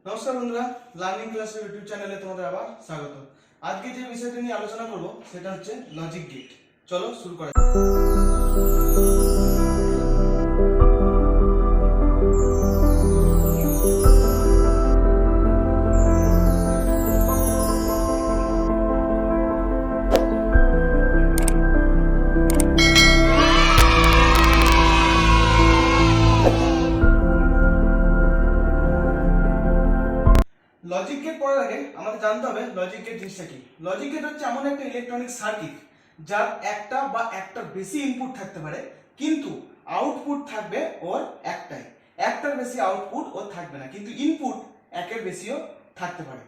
নমস্কার বন্ধুরা, লার্নিং ক্লাসের ইউটিউব চ্যানেলে তোমাদের আবার স্বাগত। আজকে যে বিষয়টা নিয়ে আলোচনা করব সেটা হচ্ছে লজিক গেট। চলো শুরু করা যাক। লজিক গেট পড়ার আগে আমাদের জানতে হবে লজিক গেট জিনিসটা কি। লজিক গেট হচ্ছে এমন একটা ইলেকট্রনিক সার্কিট যার একটা বা একটার বেশি ইনপুট থাকতে পারে, কিন্তু আউটপুট থাকবে ওর একটাই। একটার বেশি আউটপুট ওর থাকবে না, কিন্তু ইনপুট একের বেশিও থাকতে পারে।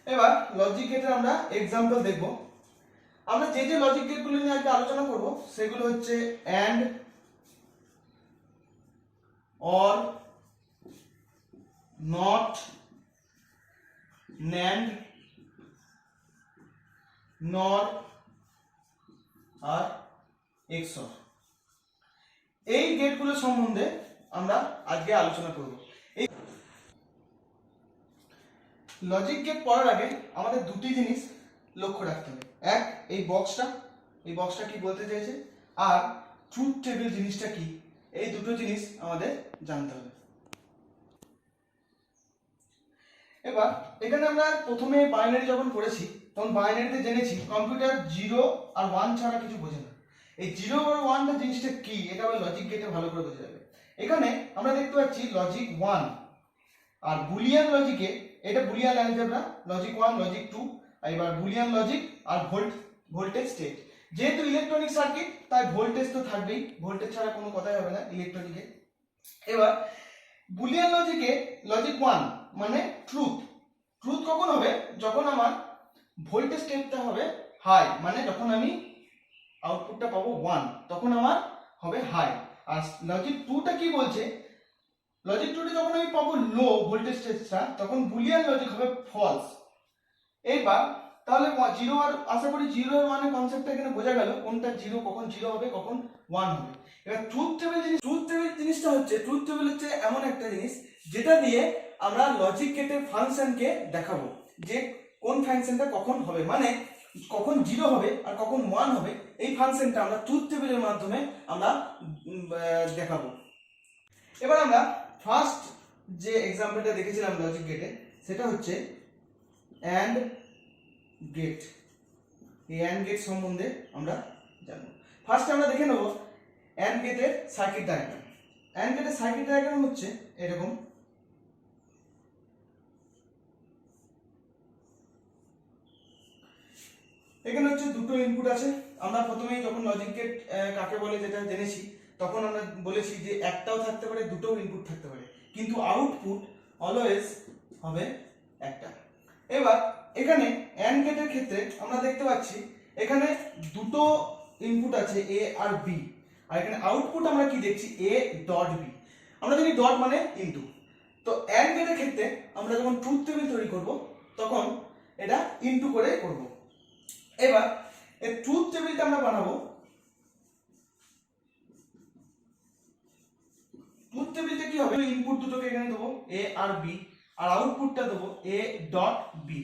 এবার লজিক গেটের আমরা এক্সাম্পল দেখব। আমরা যে যে লজিক গেটগুলো নিয়ে আজকে আলোচনা করব সেগুলো হচ্ছে and, or, not, NAND, NOR আর XOR। এই গেটগুলো সম্বন্ধে আমরা আজকে আলোচনা করব। এই লজিক গেট পড়ার আগে আমাদের দুটি জিনিস লক্ষ্য রাখতে হবে। এক, এই বক্সটা কি বলতে চাইছে, আর ট্রুথ টেবিল জিনিসটা কি, এই দুটো জিনিস আমাদের জানতে হবে। এবার এখানে আমরা প্রথমে বাইনারি যখন পড়েছি তখন বাইনারিতে জেনেছি কম্পিউটার 0 আর 1 ছাড়া কিছু বোঝে না। এই 0 আর 1 জিনিসটা কি এটা আবার লজিক গেটে ভালো করে বোঝা যাবে। এখানে আমরা দেখতে পাচ্ছি লজিক 1 আর বুলিয়ান লজিকে, এটা বুলিয়ান অ্যালজেব্রা, লজিক 1 লজিক 2, এবার বুলিয়ান লজিক আর ভোল্টেজ স্টেট। যেহেতু ইলেকট্রনিক সার্কিট তাই ভোল্টেজ তো থাকবেই, ভোল্টেজ ছাড়া কোনো কথাই হবে না ইলেকট্রনিকে। এবার বুলিয়ান লজিকে লজিক 1 মানে ট্রুথ কখন হবে, যখন আমার ভোল্টেজ স্টেটটা হবে হাই, মানে যখন আমি আউটপুটটা পাবো 1 তখন আমার হবে হাই। আর লজিক 2টা কি বলছে, লজিক 2টা যখন আমি পাবো লো ভোল্টেজ স্টেটটা তখন বুলিয়ান লজিক হবে ফলস। এইবার তাহলে 0 আর আশা করি 0 আর 1 এর কনসেপ্টটা এখানে বোঝা গেল, কোনটা 0 কখন 0 হবে কখন 1 হবে। এবার ট্রুথ টেবিল জিনিসটা হচ্ছে, ট্রুথ টেবিল হচ্ছে এমন একটা জিনিস যেটা দিয়ে আমরা লজিক গেটের ফাংশনকে দেখাবো যে কোন ফাংশনটা কখন হবে, মানে কখন 0 হবে আর কখন 1 হবে। এই ফাংশনটা আমরা ট্রুথ টেবিলের মাধ্যমে আমরা দেখাবো। এবার আমরা ফার্স্ট যে এক্সাম্পলটা দেখেছিলাম লজিক গেটে সেটা হচ্ছে অ্যান্ড গেট। এই অ্যান্ড গেট সম্বন্ধে আমরা জানবো। ফার্স্ট আমরা দেখে নেব অ্যান্ড গেটের সার্কিট ডায়াগ্রাম। অ্যান্ড গেটের সার্কিট ডায়াগ্রাম হচ্ছে এরকম। এখানে হচ্ছে দুটো ইনপুট আছে। আমরা প্রথমেই যখন লজিক গেট কাকে বলে যেটা জেনেছি তখন আমরা বলেছি যে একটাও থাকতে পারে, দুটোও ইনপুট থাকতে পারে, কিন্তু আউটপুট অলওয়েজ হবে একটা। এবার এখানে অ্যান্ড গেটের ক্ষেত্রে আমরা দেখতে পাচ্ছি এখানে দুটো ইনপুট আছে এ আর বি, আর এখানে আউটপুট আমরা কি দেখছি এ ডট বি। আমরা জানি ডট মানে ইনটু। তো অ্যান্ড গেটের ক্ষেত্রে আমরা যখন ট্রুথ টেবিল তৈরি করব তখন এটা ইনটু করে করব। এবার এই ট্রুথ টেবিলটা আমরা বানাবো। ট্রুথ টেবিলটা কি হবে, ইনপুট দুটোকে এখানে দেবো এ আর বি, আর আউটপুটটা দেবো এ ডট বি।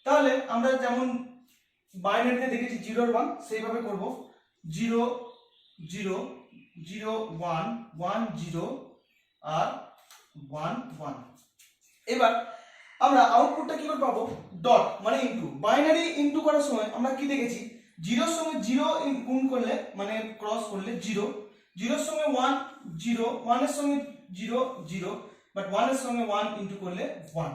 তাহলে আমরা যেমন বাইনারিতে দেখেছি 0 আর 1 সেইভাবে করব। 0 0 0 1 1 0 আর 1 1। এবার আমরা আউটপুটটা কি করে পাবো, ডট মানে ইনটু। বাইনারি ইনটু করার সময় আমরা কি দেখেছি, 0 এর সঙ্গে 0 গুণ করলে মানে ক্রস করলে 0, 0 এর সঙ্গে 1 0, 1 এর সঙ্গে 0 0, বাট 1 এর সঙ্গে 1 ইনটু করলে 1।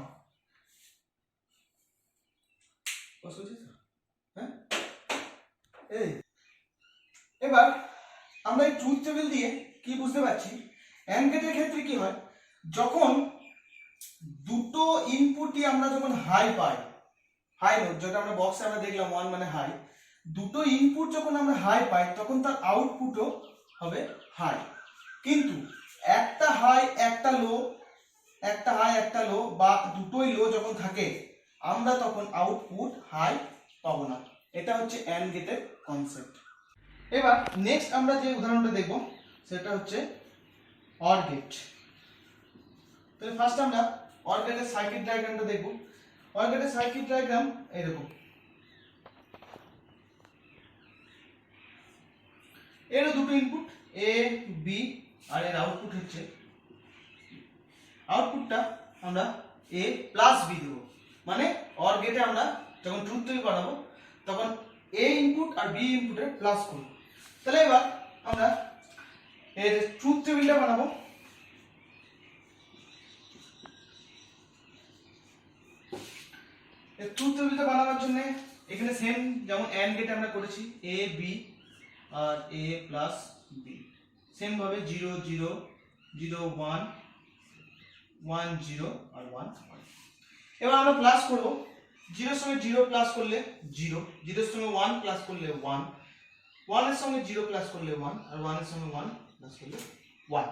হ্যাঁ, এই এবার আমরা এই ট্রুথ টেবিল দিয়ে কি বুঝতে পারছি, অ্যান্ড গেটের ক্ষেত্রে কি হয়, যখন দুটো ইনপুটই আমরা যখন হাই পাই, হাই নোট যেটা আমরা বক্সে আমরা দেখলাম 1 মানে হাই, দুটো ইনপুট যখন আমরা হাই পাই তখন তার আউটপুটও হবে হাই। কিন্তু একটা হাই একটা লো, একটা হাই একটা লো বা দুটোই লো যখন থাকে আমরা তখন আউটপুট হাই পাবো না। এটা হচ্ছে অ্যান্ড গেটের কনসেপ্ট। এবার নেক্সট আমরা যে উদাহরণটা দেখব সেটা হচ্ছে অর গেট। তাহলে ফার্স্ট আমরা অর গেটের সার্কিট ডায়াগ্রামটা দেখব। অর গেটের সার্কিট ডায়াগ্রাম এরকম, এর দুটো ইনপুট এ বি আর এর আউটপুট হচ্ছে, আউটপুটটা আমরা এ প্লাস বি দেবো, মানে অর গেটে আমরা যখন ট্রুথ টেবিল বানাবো তখন এ ইনপুট আর বি ইনপুটে প্লাস করব। তাহলে এবার আমরা এর ট্রুথ টেবিলটা বানাবো। এর ট্রুথ টেবিলটা বানানোর জন্য এখানে সেম যেমন এন্ড গেটে আমরা করেছি এ বি আর এ প্লাস বি, সেম ভাবে 0 0 0 1 1 0 আর 1 1। এবার আমরা প্লাস করব, 0 এর সঙ্গে 0 প্লাস করলে 0, 0 এর সঙ্গে 1 প্লাস করলে 1, 1 এর সঙ্গে 0 প্লাস করলে 1 আর 1 এর সঙ্গে 1 প্লাস করলে 1।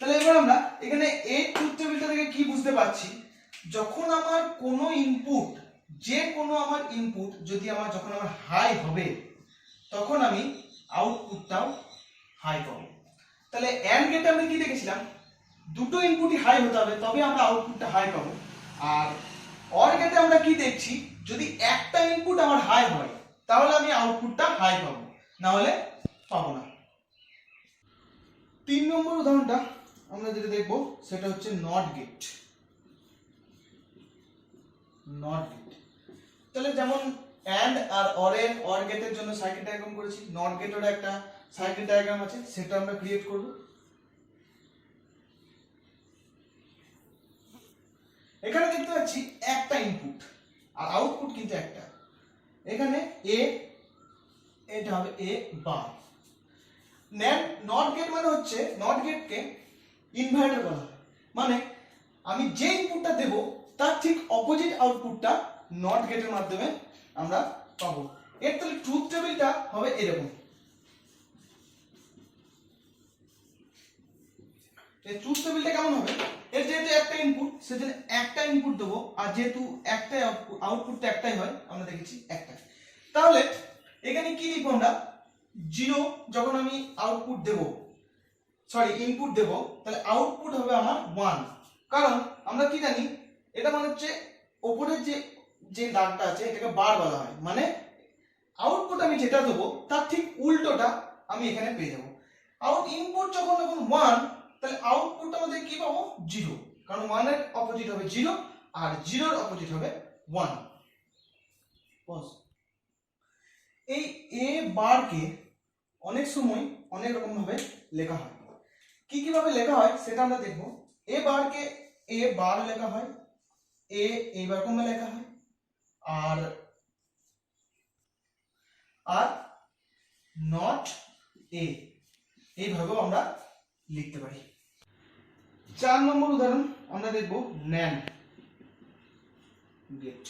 তাহলে এবার আমরা এখানে এই ট্রুথ টেবিলটা থেকে কি বুঝতে পারছি, যখন আমার কোনো ইনপুট, যে কোনো আমার ইনপুট যদি যখন আমার হাই হবে তখন আমি আউটপুটটাও হাই পাবো। তাহলে এন্ড গেটে আমরা কি দেখেছিলাম, দুটো ইনপুটই হাই হতে হবে তবে আমরা আউটপুটটা হাই পাবো। আর অর গেটে আমরা কি দেখছি, যদি একটা ইনপুট আমার হাই হয় তাহলে আমি আউটপুটটা হাই পাবো, না হলে পাবো না। 3 নম্বর উদাহরণটা আমরা যেটা দেখবো সেটা হচ্ছে নট গেট। নট গেট, তাহলে যেমন এন্ড আর অর গেটের জন্য সার্কিট ডায়াগ্রাম করেছি, নট গেটের একটা সার্কিট ডায়াগ্রাম আছে, সেটা আমরা ক্রিয়েট করব। এখানে দেখতে পাচ্ছি একটা ইনপুট আর আউটপুট কিন্তু একটা, এখানে এ, এটা হবে এ বার। নট গেট মানে হচ্ছে, নট গেটকে ইনভার্টার বলা হয়, মানে আমি যে ইনপুটটা দেব তার ঠিক অপোজিট আউটপুটটা নট গেটের মাধ্যমে আমরা পাবো। এর তাহলে ট্রুথ টেবিলটা হবে এরকম। এই ট্রুথ টেবিলটা কেমন হবে, এর যেহেতু একটা ইনপুট সেজন্য একটা ইনপুট দেবো, আর যেহেতু একটাই আউটপুটটা একটাই হয় আমরা দেখেছি একটা, তাহলে এখানে কি লিখবো আমরা, 0 যখন আমি আউটপুট দেব, সরি ইনপুট দেব, তাহলে আউটপুট হবে আমার 1, কারণ আমরা কি জানি এটা মানে হচ্ছে উপরের যে দাগটা আছে এটাকে বার বলা হয়, মানে আউটপুট আমি যেটা দেবো তার ঠিক উল্টোটা আমি এখানে পেয়ে যাবো। ইনপুট যখন 1 তাহলে আউটপুট আমাদের কি পাবো 0, কারণ 1 এর অপোজিট হবে 0 আর 0 এর অপোজিট হবে 1। এই এ বারকে অনেক সময় অনেক রকম ভাবে লেখা হয়, কি কিভাবে লেখা হয় সেটা আমরা দেখব। এ বারকে এ বার লেখা হয়, এইরকম লেখা হয়, আর নট এ এইভাবেও আমরা লিখতে পারি। 4 নম্বর উদাহরণ আমরা দেখব ন্যান্ড গেট।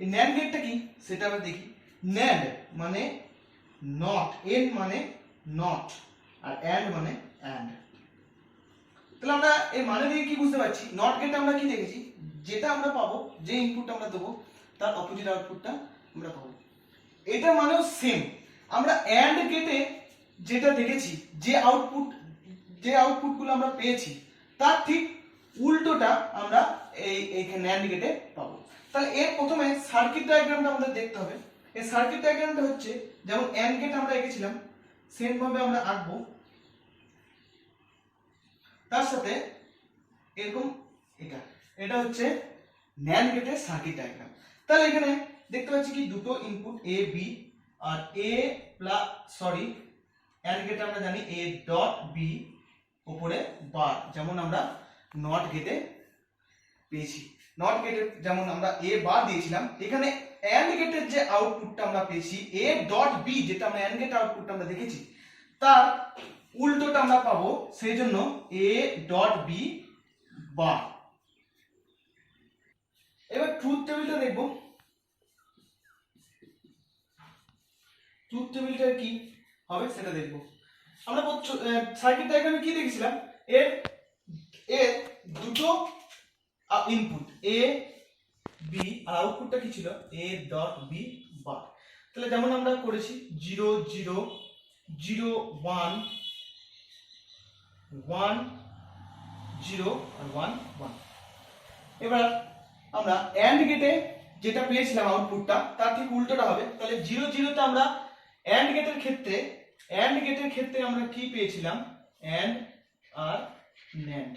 এই ন্যান্ড গেটটা কি সেটা আমরা দেখি। ন্যান্ড মানে নট, এন মানে নট আর অ্যান্ড মানে অ্যান্ড। তাহলে আমরা এর মানে দিয়ে কি বুঝতে পারছি, নট গেটে আমরা কি দেখেছি, যেটা আমরা পাবো, যে ইনপুটটা আমরা দেবো তার অপোজিট আউটপুটটা আমরা পাবো। এটা মানেও সেম, আমরা অ্যান্ড গেটে যেটা দেখেছি, যে আউটপুটগুলো আমরা পেয়েছি তার ঠিক উল্টোটা আমরা এইখানে ন্যান্ড গেটে পাবো। তাহলে এর প্রথমে সার্কিট ডায়াগ্রামটা আমাদের দেখতে হবে। এই সার্কিট ডায়াগ্রামটা হচ্ছে যেমন অ্যান্ড গেট আমরা এঁকেছিলাম সেম ভাবে আমরা আঁকবো, তার সাথে এরকম এটা হচ্ছে ন্যান্ড গেটের সার্কিট ডায়াগ্রাম। তাহলে এখানে দেখতে পাচ্ছি কি দুটো ইনপুট এ বি আর এ প্লাস, সরি অ্যান্ড গেটে আমরা জানি এ ডট বি উপরে বার, যেমন আমরা নট গেটে পেয়েছি। নট গেটে যেমন আমরা এ বার দিয়েছিলাম, এখানে অ্যান্ড গেটের যে আউটপুটটা আমরা পেয়েছি এ ডট বি, যেটা আমরা অ্যান্ড গেট আউটপুটটা আমরা দেখেছি তার উল্টোটা আমরা পাবো, সেই জন্য এ ডট বি বার। এবার ট্রুথ টেবিলটা দেখবো। ট্রুথ টেবিলটা কি হবে সেটা দেখবো। আমরা সার্কিট ডায়াগ্রামে কি দেখেছিলাম, এর দুটো ইনপুট এ বি আর আউটপুটটা কি ছিল এ ডট বি বার। তাহলে যেমন আমরা করেছি 0 0 0 1 1 0 আর 1 1। এবার আমরা অ্যান্ড গেটে যেটা পেয়েছিলাম আউটপুটটা তার ঠিক উল্টোটা হবে। তাহলে 0 0 তে আমরা অ্যান্ড গেটের ক্ষেত্রে আমরা কি পেয়েছিলাম? And R NAND.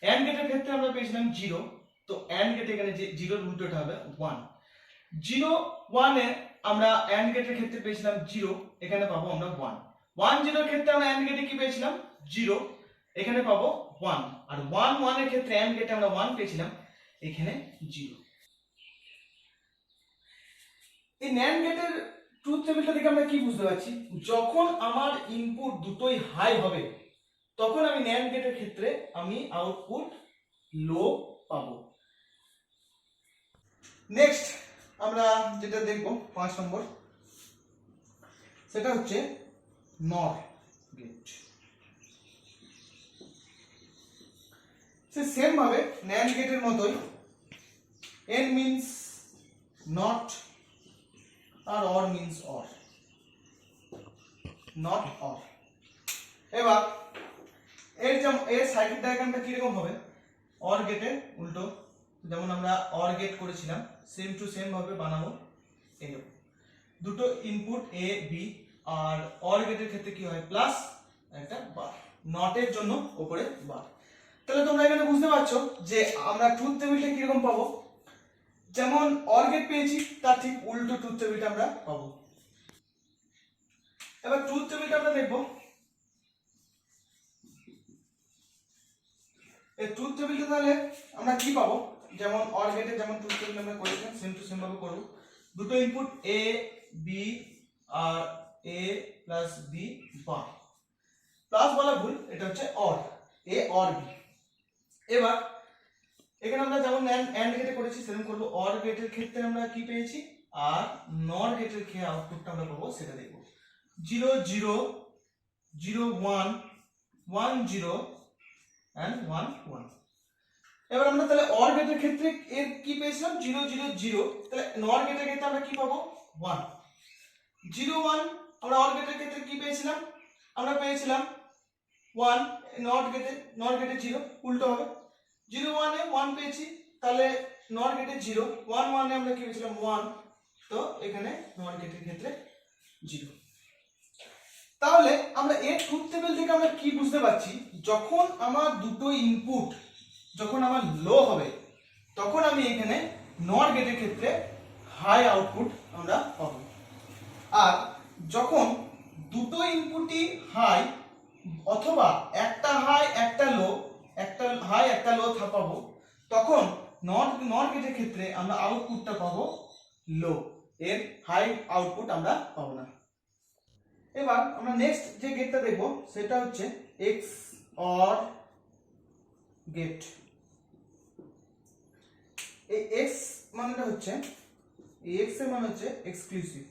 অ্যান্ড গেটের ক্ষেত্রে আমরা পেয়েছিলাম 0, তো অ্যান্ড গেটে এখানে যে 0 এর উল্টোটা হবে 1। 0 1 এ আমরা অ্যান্ড গেটের ক্ষেত্রে পেয়েছিলাম 0, এখানে পাবো আমরা 1। 1 0 এর ক্ষেত্রে আমরা অ্যান্ড গেটে কি পেয়েছিলাম? 0, এখানে পাবো 1। আর 1 1 এর ক্ষেত্রে অ্যান্ড গেটে আমরা 1 পেয়েছিলাম, এখানে 0। এই NAND গেটের ট্রুথ টেবিলটা থেকে আমরা কি বুঝতে পারছি? যখন আমার ইনপুট দুটোই হাই হবে তখন আমি NAND গেটের ক্ষেত্রে আমি আউটপুট লো পাবো। নেক্সট আমরা যেটা দেখব 5 নম্বর, সেটা হচ্ছে NOR গেট। সেম ভাবে NAND গেটের মতোই N means not R OR means OR, not OR। এবার এর সার্কিট ডায়াগ্রামটা কিরকম হবে? OR গেটের উল্টো, যেমন আমরা OR গেট করেছিলাম সেম টু সেম ভাবে বানাবো। এরকম দুটো ইনপুট A B, আর OR গেটের ক্ষেত্রে কি হয়? প্লাস একটা বার, নটের জন্য উপরে বার। তাহলে তোমরা এখানে বুঝতে পারছো যে আমরা ট্রুথ টেবিলটা কিরকম পাবো। যেমন OR গেট পেয়েছি তার ঠিক উল্টো ট্রুথ টেবিলটা আমরা পাবো। এবার ট্রুথ টেবিলটা আমরা দেখবো। এই ট্রুথ টেবিলটা তাহলে আমরা কি পাবো? যেমন OR গেটে যেমন ট্রুথ টেবিল আমরা করেছিলাম সেম টু সেম ভাবে করব। দুটো ইনপুট A B আর A plus B bar, plus বলা ভুল, এটা হচ্ছে OR, A OR B। এবার এখানে আমরা যেমন AND গেটে করেছি সেরকম করব। OR গেটের ক্ষেত্রে আমরা কি পেয়েছি আর NOR গেটের ক্ষেত্রে আউটপুটটা আমরা পাবো সেটা দেখব। 0 0 0 1 1 0 and 1 1। এবার আমরা তাহলে OR গেটের ক্ষেত্রে এর কি পেয়েছিলাম? 0 0 0। তাহলে NOR গেটের ক্ষেত্রে আমরা কি পাবো? 1 0 1। আমরা OR গেটের ক্ষেত্রে কি পেয়েছিলাম? আমরা পেয়েছিলাম 1। NOR গেটে 0 উল্টো হবে। 0 1 এ 1 পেয়েছি, তাহলে NOR গেটে 0। 1 1 এ আমরা কি পেয়েছিলাম? 1, তো এখানে NOR গেটের ক্ষেত্রে 0। তাহলে আমরা এর ট্রুথ টেবিল থেকে আমরা কি বুঝতে পারছি? যখন আমার দুটো ইনপুট যখন আমার লো হবে তখন আমি এখানে NOR গেটের ক্ষেত্রে হাই আউটপুট আমরা পাবো। আর যখন দুটো ইনপুটই হাই অথবা একটা হাই একটা লো, একটা হাই একটা লো পাবো, তখন NOR গেটের ক্ষেত্রে আমরা আউটপুটটা পাবো লো, এর হাই আউটপুট আমরা পাবো না। এবার আমরা নেক্সট যে গেটটা দেখবো সেটা হচ্ছে XOR গেট। এই X মানেটা হচ্ছে, এই X এর মানে হচ্ছে এক্সক্লুসিভ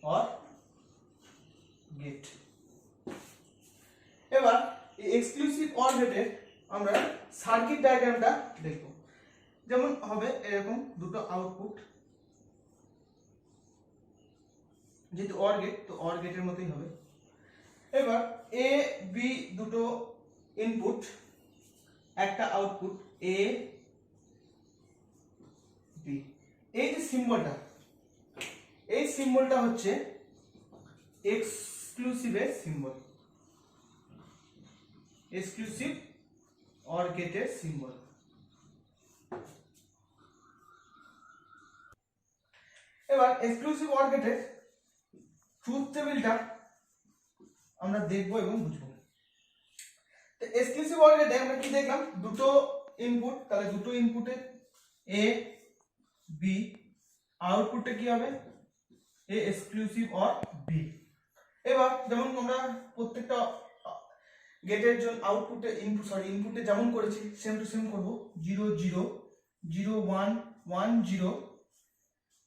OR গেট। এবার এই এক্সক্লুসিভ OR গেটের আমরা সার্কিট ডায়াগ্রামটা দেখব। যেমন হবে এরকম দুটো আউটপুট, যেহেতু OR গেট তো OR গেটের মতোই হবে। এবার A B দুটো ইনপুট, একটা আউটপুট A B। এই যে সিম্বলটা, এই সিম্বলটা হচ্ছে এক্সক্লুসিভের সিম্বল, এক্সক্লুসিভ OR গেটের সিম্বল। এবার এক্সক্লুসিভ OR গেটের ট্রুথ টেবিলটা আমরা দেখব এবং বুঝবো। তো এক্সক্লুসিভ OR গেটে আমরা কি দেখলাম? দুটো ইনপুট, তাহলে দুটো ইনপুটে A B, আউটপুটে কি হবে? A exclusive OR B। এবার যেমন আমরা প্রত্যেকটা গেটের জন্য ইনপুটে যেমন করেছি সেম টু সেম করব। 0 0 0 1 1 0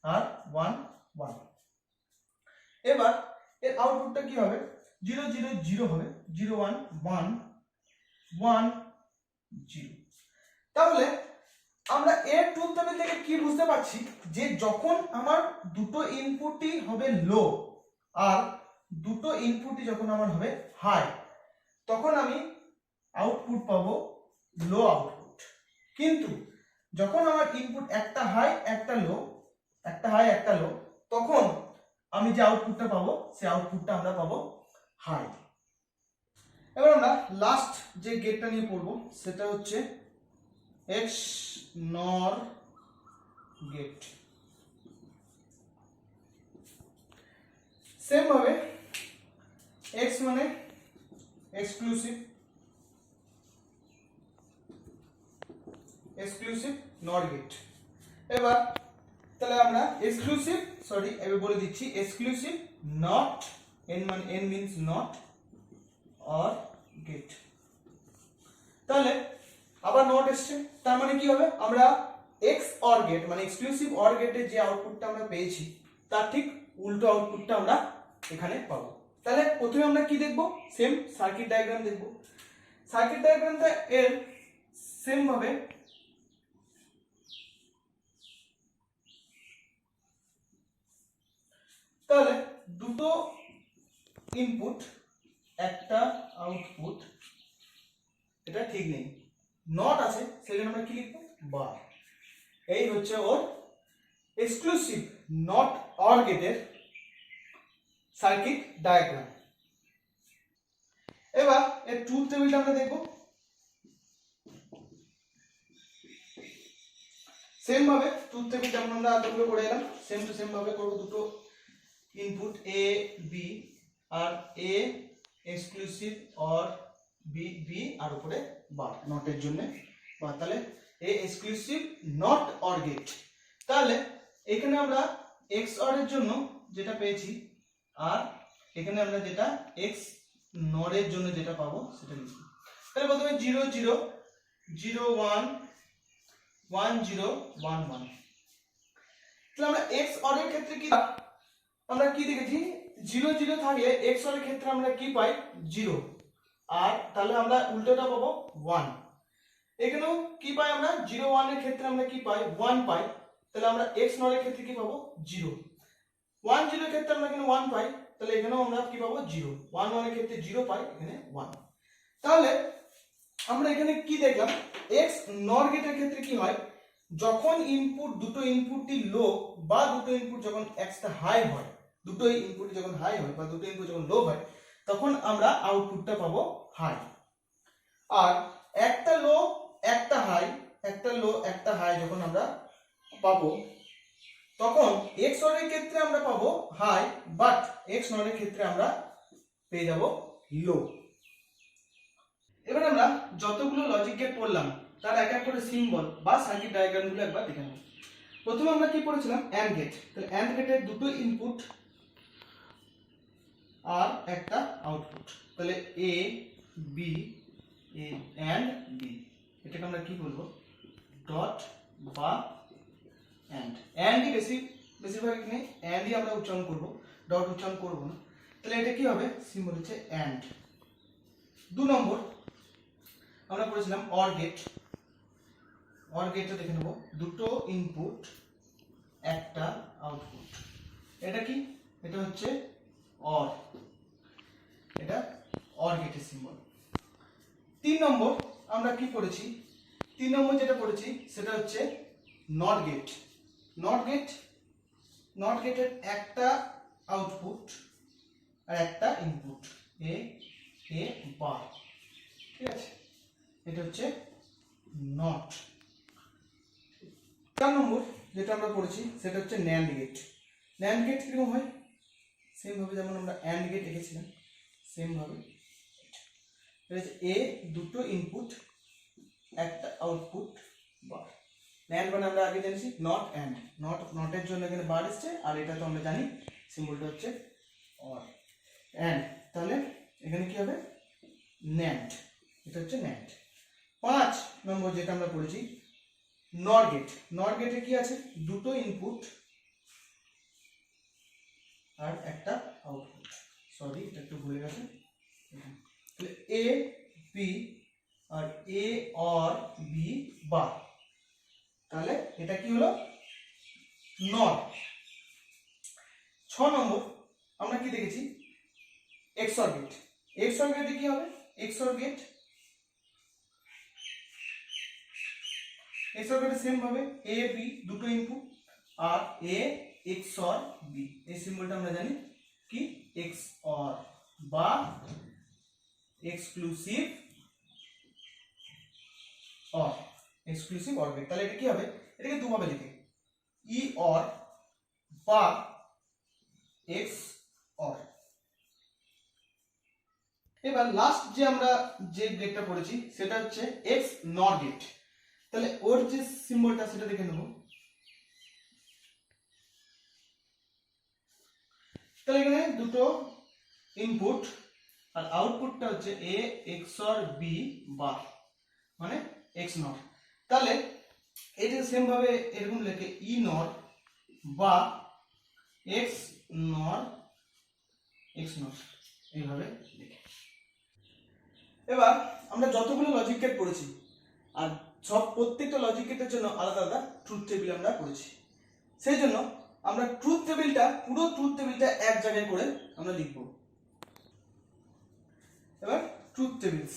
আর 1 1। এবার এর আউটপুটটা কি হবে? 0 0 0 হবে, 0 1 1 1 0। তাহলে আমরা এর ট্রুথ টেবিল থেকে কি বুঝতে পারছি? যে যখন আমার দুটো ইনপুটই হবে লো আর দুটো ইনপুটই যখন আমার হবে হাই, তখন আমি আউটপুট পাবো লো আউটপুট। কিন্তু যখন আমার ইনপুট একটা হাই একটা লো, একটা হাই একটা লো, তখন আমি যে আউটপুটটা পাবো সেই আউটপুটটা আমরা পাবো হাই। এবার আমরা লাস্ট যে গেটটা নিয়ে পড়বো সেটা হচ্ছে এক্স নর গেট। সেম ভাবে এক্স মানে এক্সক্লুসিভ, এক্সক্লুসিভ নর গেট। এবার তাহলে আমরা এক্সক্লুসিভ, সরি এবার বলে দিচ্ছি, এক্সক্লুসিভ নট, এন মানে N means not or gate. তাহলে আবার নট এসছে, তার মানে কি হবে, আমরা এক্স অর গেট মানে এক্সক্লুসিভ অর গেটের যে আউটপুটটা আমরা পেয়েছি তার ঠিক উল্টো আউটপুটটা আমরা এখানে পাবো। তাহলে প্রথমে আমরা কি দেখবো, সেম সার্কিট ডায়াগ্রাম দেখবো। সার্কিট ডায়াগ্রামটা এর সেম ভাবে তাহলে দুটো ইনপুট একটা আউটপুট, এটা ঠিক নেই, নট আছে, সেখানে আমরা কি লিখবো, বার। এই হচ্ছে ওর এক্সক্লুসিভ নট অর গেটের সার্কিট ডায়াগ্রাম। এবার এর ট্রুথ টেবিলটা আমরা দেখবো। সেম ভাবে ট্রুথ টেবিল যেমন আমরা আগে করে এলাম, সেম টু সেম ভাবে করবো। দুটো ইনপুট এ বি, আর A exclusive or B, B আর উপরে বার নটের জন্য বার। তাহলে A exclusive not or gate. তাহলে এখানে আমরা এক্স অর এর জন্য যেটা পেয়েছি, আর এখানে আমরা যেটা এক্স নর এর জন্য যেটা পাবো সেটা লিখবো। তাহলে প্রথমে 0 0 0 1 1 0 1 1। তাহলে আমরা এক্স অর এর ক্ষেত্রে কি আমরা কি দেখেছি, 0 0 থাকলে এক্স অর এর ক্ষেত্রে আমরা কি পাই, 0, আর তাহলে আমরা উল্টোটা পাবো 1। এখানেও কি পাই আমরা, 0 1 এর ক্ষেত্রে আমরা কি পাই, 1 পাই। তাহলে আমরা এক্স নর এর ক্ষেত্রে কি পাবো, 0। 1 0 এর ক্ষেত্রে আমরা এখানে 1 পাই, তাহলে এখানেও আমরা কি পাবো, 0। 1 1 এর ক্ষেত্রে 0 পাই, এখানে 1। তাহলে আমরা এখানে কি দেখলাম, এক্স নর গেটের ক্ষেত্রে কি হয়, যখন ইনপুট দুটো ইনপুটই লো বা দুটো ইনপুট যখন একটা হাই হয়, দুটো ইনপুট যখন হাই হয় বা দুটো ইনপুট যখন লো হয়, তখন আমরা আউটপুটটা পাবো হাই। আর একটা লো একটা হাই, একটা লো একটা হাই যখন আমরা পাবো, তখন এক্স অর এর ক্ষেত্রে আমরা পাবো হাই, বাট এক্স নর এর ক্ষেত্রে আমরা পেয়ে যাব লো। এবার আমরা যতগুলো লজিক গেট পড়লাম তার এক এক করে সিম্বল বা সার্কিট ডায়াগ্রামগুলো একবার দেখে নেব। প্রথমে আমরা কি পড়েছিলাম, অ্যান্ড গেট। তাহলে অ্যান্ড গেটের দুটো ইনপুট আর একটা আউটপুট, তাহলে A B, A and B, এটাকে আমরা কি বলবো, ডট বা অ্যান্ড। অ্যান্ডই বেশিরভাগ এখানে অ্যান্ডই আমরা উচ্চারণ করব, ডট উচ্চারণ করব না। তাহলে এটা কি হবে, সিম্বল হচ্ছে অ্যান্ড। 2 নম্বর আমরা পড়েছিলাম অর গেট। অর গেটটা দেখে নেব, দুটো ইনপুট একটা আউটপুট, এটা কি, এটা হচ্ছে অর, এটা অর গেটের সিম্বল। 3 নম্বর আমরা কি পড়েছি, 3 নম্বর যেটা পড়েছি সেটা হচ্ছে not gate. Not gate, not গেটের একটা আউটপুট আর একটা ইনপুট, এ এ বার, ঠিক আছে, এটা হচ্ছে নট। 4 নম্বর যেটা আমরা পড়েছি সেটা হচ্ছে ন্যান্ড গেট। ন্যান্ড গেট কিরকম হয়, সেম ভাবে যেমন আমরা অ্যান্ড গেট এঁকেছিলাম সেম ভাবে, এটা হচ্ছে এ দুটো ইনপুট একটা আউটপুট বার। ন্যান্ড মানে আমরা আগে জানিছি নট অ্যান্ড, নটের জন্য এখানে বার এসছে, আর এটা তো আমরা জানি সিম্বলটা হচ্ছে অর অ্যান্ড। তাহলে এখানে কি হবে, ন্যান্ড, এটা হচ্ছে ন্যান্ড। 5 নম্বর যেটা আমরা পড়েছি নর গেট। নর গেটে কি আছে, দুটো ইনপুট আর একটা আউটপুট, সরি এটা একটু ভুলে গেছে, তাহলে এ বি আর এ অর বি বার, তাহলে এটা কি হলো, নট। 6 নম্বর আমরা কি দেখেছি XOR গেট। XOR গেটে কি হবে, XOR গেটে সেম ভাবে A B দুটো ইনপুট আর A XOR B, এই সিম্বলটা আমরা জানি কি XOR বা exclusive OR, exclusive OR gate. তাহলে এটা কি হবে, এটাকে দুভাবে লিখে ই অর বা এক্স অর। এবার লাস্ট যে আমরা যে গেটটা পড়েছি সেটা হচ্ছে এক্স নর গেট। তাহলে ওর যে সিম্বলটা সেটা দেখে নেব। তাহলে এখানে দুটো ইনপুট আর আউটপুটটা হচ্ছে এ XOR বি বার মানে এক্স নর। তাহলে এটা সেম ভাবে এরকম লেখে ই নর বা এক্স নর এইভাবে লিখে। এবার আমরা যতগুলো লজিক গেট পড়েছি আর প্রত্যেকটা লজিক গেটের জন্য আলাদা আলাদা ট্রুথ টেবিল আমরা পড়েছি, সেই জন্য আমরা পুরো ট্রুথ টেবিলটা এক জায়গায় করে আমরা লিখব। এবার ট্রুথ টেবিলস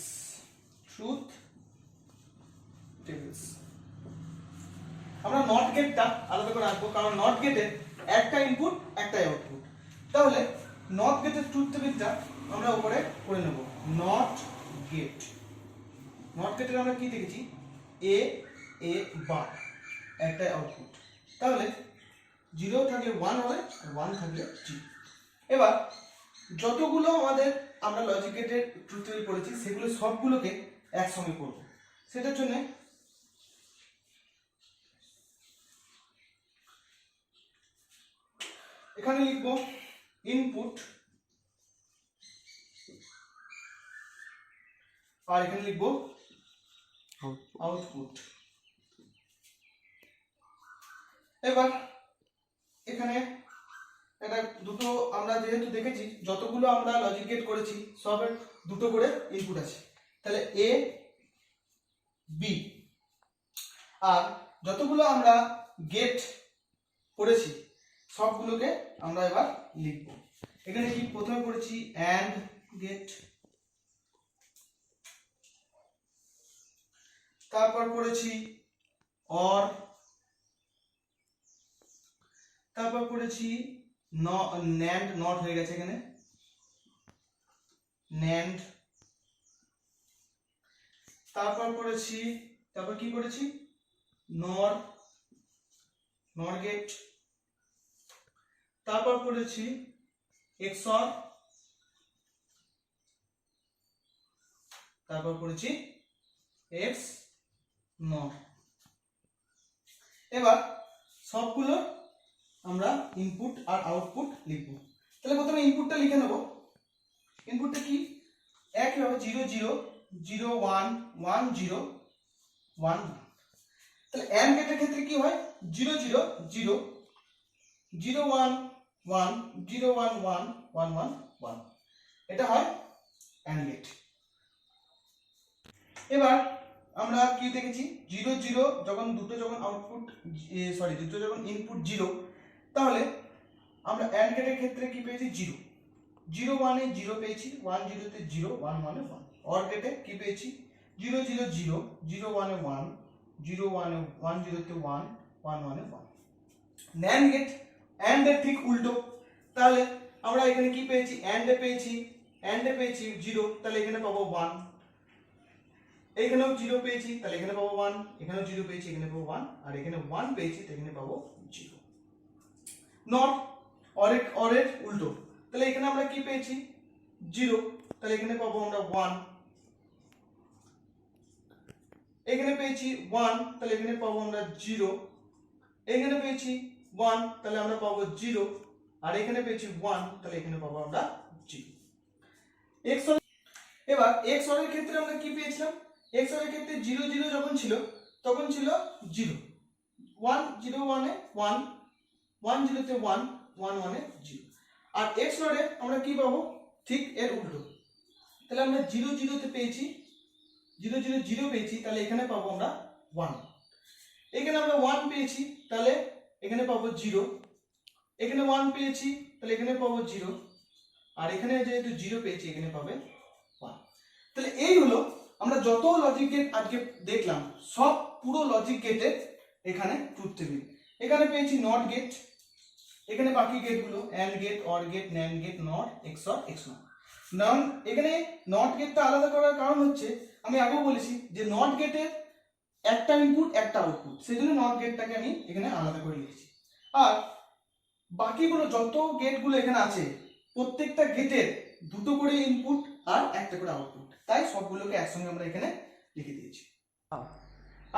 আমরা নট গেটটা আলাদা করে রাখবো, কারণ নট গেটে একটা ইনপুট একটাই আউটপুট। তাহলে নট গেটের ট্রুথ টেবিলটা আমরা উপরে করে নেব। নট গেটের আমরা কি দেখেছি এ বার একটাই আউটপুট, তাহলে 0 থাকলে 1 হবে আর 1 থাকলে 0। এবার যতগুলো আমরা লজিক গেটের ট্রুথ টেবিল পড়েছি সেগুলো সবগুলোকে একসঙ্গে করব। সেটার জন্য এখানে লিখব ইনপুট আর এখানে লিখব আউটপুট। এবার এখানে এটা দুটো আমরা যেহেতু দেখেছি যতগুলো আমরা লজিক গেট করেছি সবের দুটো করে ইনপুট আছে, তাহলে এ বি। আর যতগুলো আমরা গেট পড়েছি সবগুলোকে আমরা এবার লিখব। এখানে কি প্রথমে পড়েছি অ্যান্ড গেট, তারপর পড়েছি অর, তারপর পড়েছি ন্যান্ড, নট হয়ে গেছে এখানে ন্যান্ড, তারপর কি করেছি নর গেট, তারপর পড়েছি XOR, তারপর পড়েছি এক্স নর। এবার সবগুলো আমরা ইনপুট আর আউটপুট লিখব। তাহলে প্রথমে ইনপুটটা লিখে নেব। ইনপুটটা কি একই হবে 0 0 0 1 1 0 1 1। তাহলে এন্ড গেটের ক্ষেত্রে কি হয় 0 0 0 0 1 1 0 1 1 1 1 1, এটা হয় এন্ড গেট। এবার আমরা কি দেখেছি 0 0 যখন দুটো যখন ইনপুট 0, তাহলে আমরা এন্ড গেটের ক্ষেত্রে কি পেয়েছি 0 0 1 এ 0 পেয়েছি, 1 0 তে 0 1 1 এ 1। অর গেটে কি পেয়েছি 0 0 0 0 1 এ 1 0 1 এ 1 0 তে 1 1 1 এ 1। ন্যান্ড গেট এন্ড এর ঠিক উল্টো, তাহলে আমরা এখানে কি পেয়েছি এন্ড এ পেয়েছি 0, তাহলে এখানে পাবো 1, এখানেও 0 পেয়েছি তাহলে এখানে পাবো 1, এখানেও 0 পেয়েছি এখানে পাবো 1, আর এখানে 1 পেয়েছি তাহলে এখানে পাবো 0। নট অরের উল্টো, তাহলে এখানে আমরা কি পেয়েছি 0, তাহলে এখানে পাবো আমরা 1, এখানে পেয়েছি 1, তাহলে এখানে পাবো আমরা 0, এখানে পেয়েছি 1, তাহলে আমরা পাবো 0, আর এখানে পেয়েছি 1, তাহলে এখানে পাবো আমরা 0। XOR, এবার XOR এর ক্ষেত্রে আমরা কি পেয়েছিলাম XOR এর ক্ষেত্রে 0 0 যখন ছিল তখন ছিল 0, 1 0 1 এ 1 1 0 তে 1 1 1 এ 0। আর XOR এ আমরা কি পাবো ঠিক এর উল্টো, তাহলে আমরা 0 0 তে পেয়েছি 0 0 0 পেয়েছি, তাহলে এখানে পাবো আমরা 1, এখানে আমরা 1 পেয়েছি তাহলে এখানে পাবো 0, এখানে 1 পেয়েছি তাহলে এখানে পাবো 0, আর এখানে যেহেতু 0 পেয়েছি এখানে পাবে 1। তাহলে এই হলো আমরা যত লজিক গেট আজকে দেখলাম সব পুরো লজিক গেটের এখানে ট্রুথ টেবিল। এখানে পেয়েছি নট গেট, এখানে বাকি গেটগুলো and gate, or gate, NAND gate, not, XOR, XNOR. নাম এখানে নট গেটটা আলাদা করার কারণ হচ্ছে আমি আগেও বলেছি যে নট গেটের একটা ইনপুট একটা আউটপুট, সেই জন্য নট গেটটাকে আমি এখানে আলাদা করে লিখেছি। আর বাকিগুলো যত গেটগুলো এখানে আছে প্রত্যেকটা গেটের দুটো করে ইনপুট আর একটা করে আউটপুট, তাই সবগুলোকে একসঙ্গে আমরা এখানে লিখে দিয়েছি।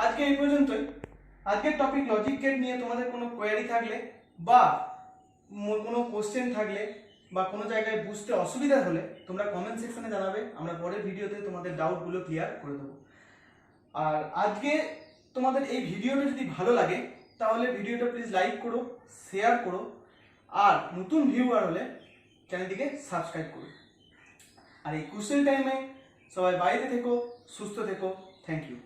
আজকে এই পর্যন্তই। আজকের টপিক লজিক গেট নিয়ে তোমাদের কোনো কোয়েরি থাকলে বা কোনো কোশ্চেন থাকলে বা কোনো জায়গায় বুঝতে অসুবিধা হলে তোমরা কমেন্ট সেকশনে জানাবে, আমরা পরের ভিডিওতে তোমাদের ডাউটগুলো ক্লিয়ার করে দেবো। আর আজকে তোমাদের এই ভিডিওটা যদি ভালো লাগে তাহলে ভিডিওটা প্লিজ লাইক করো, শেয়ার করো, আর নতুন ভিউয়ার হলে চ্যানেলটিকে সাবস্ক্রাইব করো। আর এই কোশ্চেন টাইমে সবাই বাড়িতে থেকো, সুস্থ থেকো। Thank you.